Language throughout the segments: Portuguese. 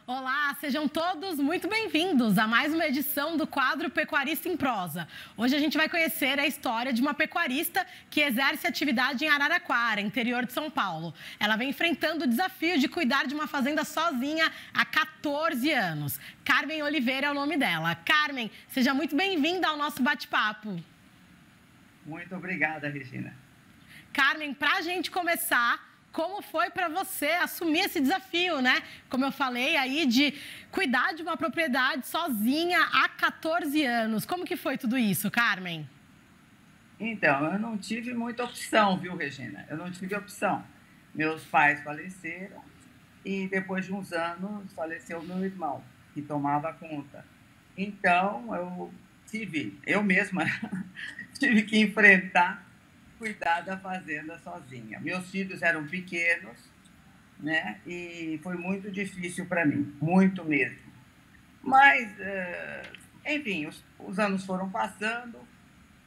Olá, sejam todos muito bem-vindos a mais uma edição do quadro Pecuarista em Prosa. Hoje a gente vai conhecer a história de uma pecuarista que exerce atividade em Araraquara, interior de São Paulo. Ela vem enfrentando o desafio de cuidar de uma fazenda sozinha há 14 anos. Carmen Oliveira é o nome dela. Carmen, seja muito bem-vinda ao nosso bate-papo. Muito obrigada, Regina. Carmen, para a gente começar, como foi para você assumir esse desafio, né? Como eu falei aí, de cuidar de uma propriedade sozinha há 14 anos. Como que foi tudo isso, Carmen? Então, eu não tive muita opção, viu, Regina? Eu não tive opção. Meus pais faleceram e depois de uns anos faleceu meu irmão, que tomava conta. Então, eu mesma tive que enfrentar, cuidar da fazenda sozinha. Meus filhos eram pequenos, né? E foi muito difícil para mim, muito mesmo. Mas, enfim, os anos foram passando,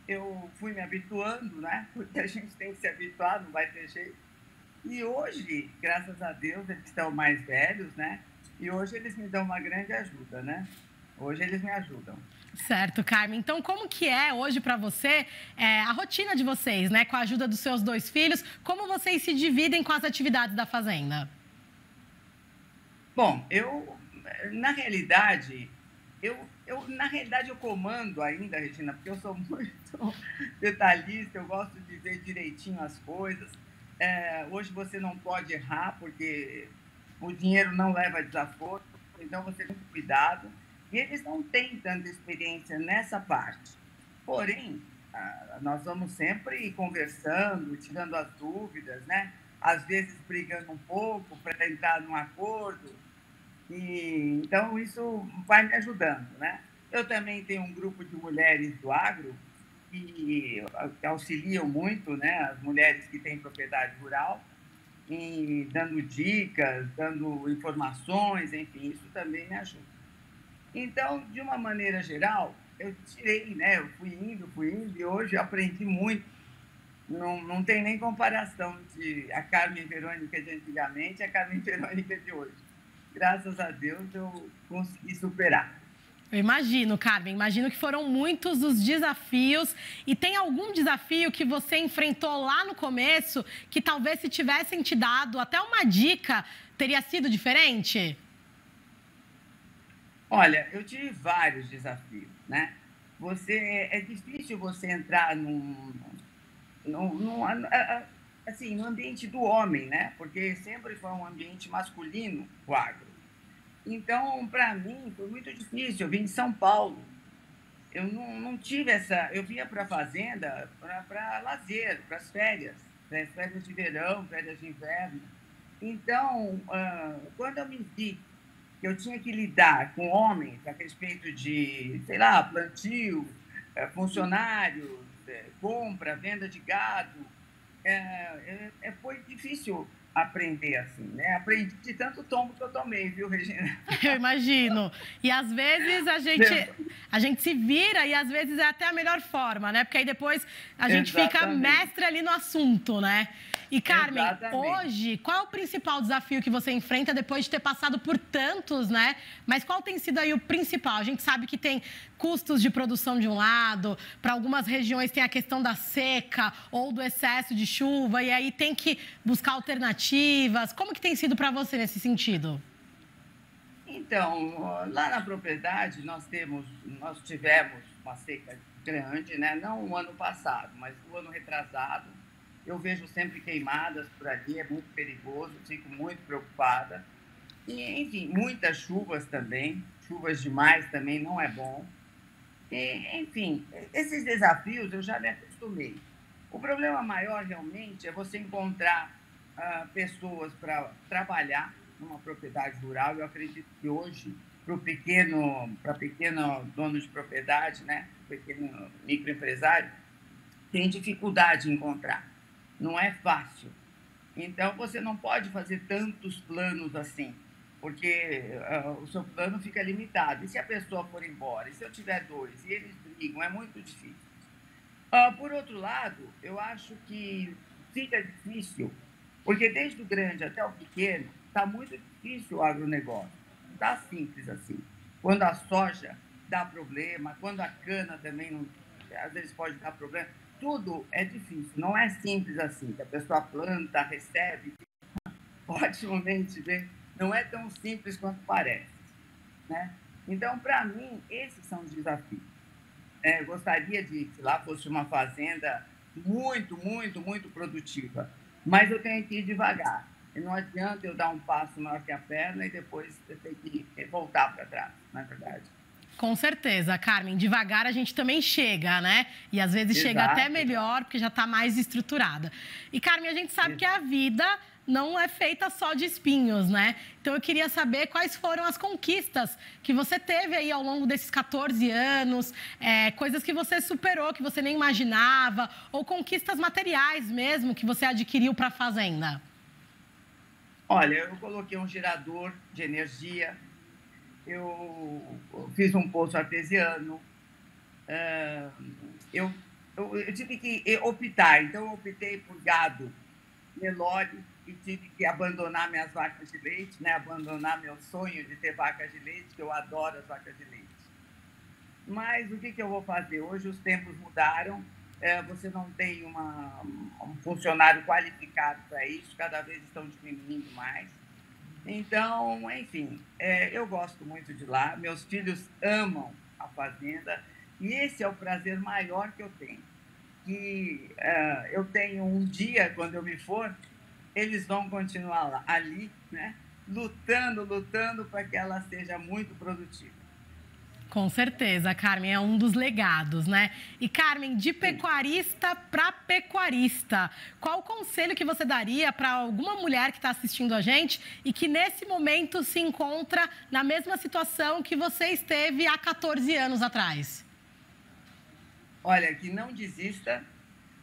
eu fui me habituando, né? Porque a gente tem que se habituar, não vai ter jeito. E hoje, graças a Deus, eles estão mais velhos, né? E hoje eles me dão uma grande ajuda, né? Hoje eles me ajudam. Certo, Carmen. Então, como que é hoje para você a rotina de vocês, né? Com a ajuda dos seus dois filhos, como vocês se dividem com as atividades da fazenda? Bom, na realidade, eu comando ainda, Regina, porque eu sou muito detalhista, eu gosto de ver direitinho as coisas. Hoje você não pode errar, porque o dinheiro não leva desaforo, então você tem muito cuidado. E eles não têm tanta experiência nessa parte. Porém, nós vamos sempre conversando, tirando as dúvidas, né? Às vezes brigando um pouco para entrar num acordo. Então, isso vai me ajudando, né? Eu também tenho um grupo de mulheres do agro que auxiliam muito, né? As mulheres que têm propriedade rural, e dando dicas, dando informações, enfim, isso também me ajuda. Então, de uma maneira geral, eu tirei, né? Eu fui indo, e hoje eu aprendi muito. Não tem nem comparação de a Carmen Verônica de antigamente e a Carmen Verônica de hoje. Graças a Deus eu consegui superar. Eu imagino, Carmen, imagino que foram muitos os desafios. E tem algum desafio que você enfrentou lá no começo que talvez se tivessem te dado até uma dica, teria sido diferente? Olha, eu tive vários desafios, né? É difícil você entrar assim, no ambiente do homem, né? Porque sempre foi um ambiente masculino, o agro. Então, para mim, foi muito difícil. Eu vim de São Paulo. Eu não tive essa. Eu vinha para a fazenda para lazer, para as férias de verão, férias de inverno. Então, quando eu me vi que eu tinha que lidar com homens a respeito de, sei lá, plantio, funcionários, compra, venda de gado, foi difícil aprender assim, né? Aprendi de tanto tombo que eu tomei, viu, Regina? Eu imagino. E às vezes a gente se vira e às vezes é até a melhor forma, né? Porque aí depois a gente fica Exatamente. mestre ali no assunto, né? E Carmen, Exatamente. hoje, qual é o principal desafio que você enfrenta depois de ter passado por tantos, né? Mas qual tem sido aí o principal? A gente sabe que tem custos de produção de um lado, para algumas regiões tem a questão da seca ou do excesso de chuva, e aí tem que buscar alternativas. Como que tem sido para você nesse sentido? Então, lá na propriedade, nós tivemos uma seca grande, né? Não o ano passado, mas o ano retrasado. Eu vejo sempre queimadas por ali, é muito perigoso, fico muito preocupada. E, enfim, muitas chuvas também, chuvas demais também não é bom. E, enfim, esses desafios eu já me acostumei. O problema maior realmente é você encontrar pessoas para trabalhar numa propriedade rural. Eu acredito que hoje, para pequeno dono de propriedade, né, pequeno microempresário, tem dificuldade em encontrar. Não é fácil. Então, você não pode fazer tantos planos assim, porque o seu plano fica limitado. E se a pessoa for embora? E se eu tiver dois? E eles brigam? É muito difícil. Por outro lado, eu acho que fica difícil, porque desde o grande até o pequeno, está muito difícil o agronegócio. está simples assim. Quando a soja dá problema, quando a cana também não, às vezes pode dar problema, tudo é difícil, não é simples assim. Que a pessoa planta, recebe, otimamente bem, não é tão simples quanto parece, né? Então, para mim, esses são os desafios. Gostaria de que lá fosse uma fazenda muito, muito, muito produtiva, mas eu tenho que ir devagar. E não adianta eu dar um passo maior que a perna e depois eu tenho que voltar para trás, não é verdade? Com certeza, Carmen. Devagar a gente também chega, né? E às vezes chega até melhor, porque já está mais estruturada. E, Carmen, a gente sabe que a vida não é feita só de espinhos, né? Então, eu queria saber quais foram as conquistas que você teve aí ao longo desses 14 anos, coisas que você superou, que você nem imaginava, ou conquistas materiais mesmo que você adquiriu para a fazenda. Olha, eu coloquei um gerador de energia, eu fiz um poço artesiano, eu tive que optar, então eu optei por gado Nelore e tive que abandonar minhas vacas de leite, né? Abandonar meu sonho de ter vacas de leite, que eu adoro as vacas de leite. Mas o que eu vou fazer? Hoje os tempos mudaram, você não tem um funcionário qualificado para isso, cada vez estão diminuindo mais. Então, enfim, eu gosto muito de lá, meus filhos amam a fazenda e esse é o prazer maior que eu tenho. Que eu tenho um dia, quando eu me for, eles vão continuar lá, ali, né? Lutando para que ela seja muito produtiva. Com certeza, Carmen, é um dos legados, né? E, Carmen, de pecuarista para pecuarista, qual o conselho que você daria para alguma mulher que está assistindo a gente e que nesse momento se encontra na mesma situação que você esteve há 14 anos atrás? Olha, que não desista.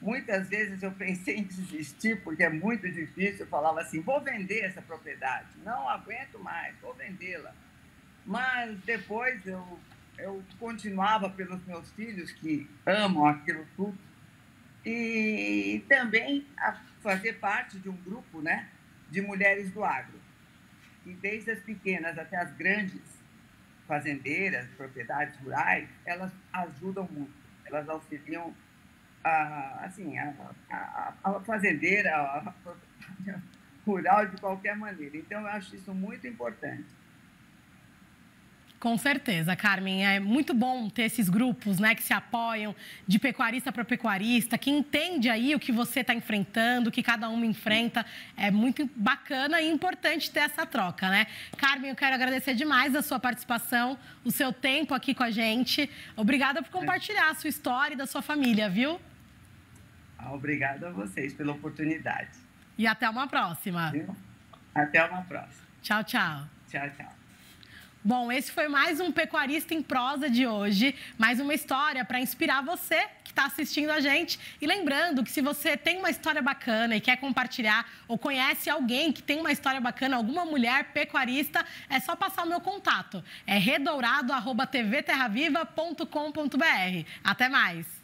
Muitas vezes eu pensei em desistir, porque é muito difícil. Eu falava assim, vou vender essa propriedade. Não aguento mais, vou vendê-la. Mas depois eu continuava pelos meus filhos, que amam aquilo tudo. E também a fazer parte de um grupo, né, de mulheres do agro. E desde as pequenas até as grandes fazendeiras, propriedades rurais, elas ajudam muito. Elas auxiliam a fazendeira, a rural de qualquer maneira. Então, eu acho isso muito importante. Com certeza, Carmen. É muito bom ter esses grupos, né, que se apoiam de pecuarista para pecuarista, que entende aí o que você está enfrentando, o que cada uma enfrenta. É muito bacana e importante ter essa troca, né? Carmen, eu quero agradecer demais a sua participação, o seu tempo aqui com a gente. Obrigada por compartilhar a sua história e da sua família, viu? Obrigada a vocês pela oportunidade. E até uma próxima. Viu? Até uma próxima. Tchau, tchau. Tchau, tchau. Bom, esse foi mais um Pecuarista em Prosa de hoje, mais uma história para inspirar você que está assistindo a gente. E lembrando que se você tem uma história bacana e quer compartilhar ou conhece alguém que tem uma história bacana, alguma mulher pecuarista, é só passar o meu contato. É redourado@tvterraviva.com.br. Até mais!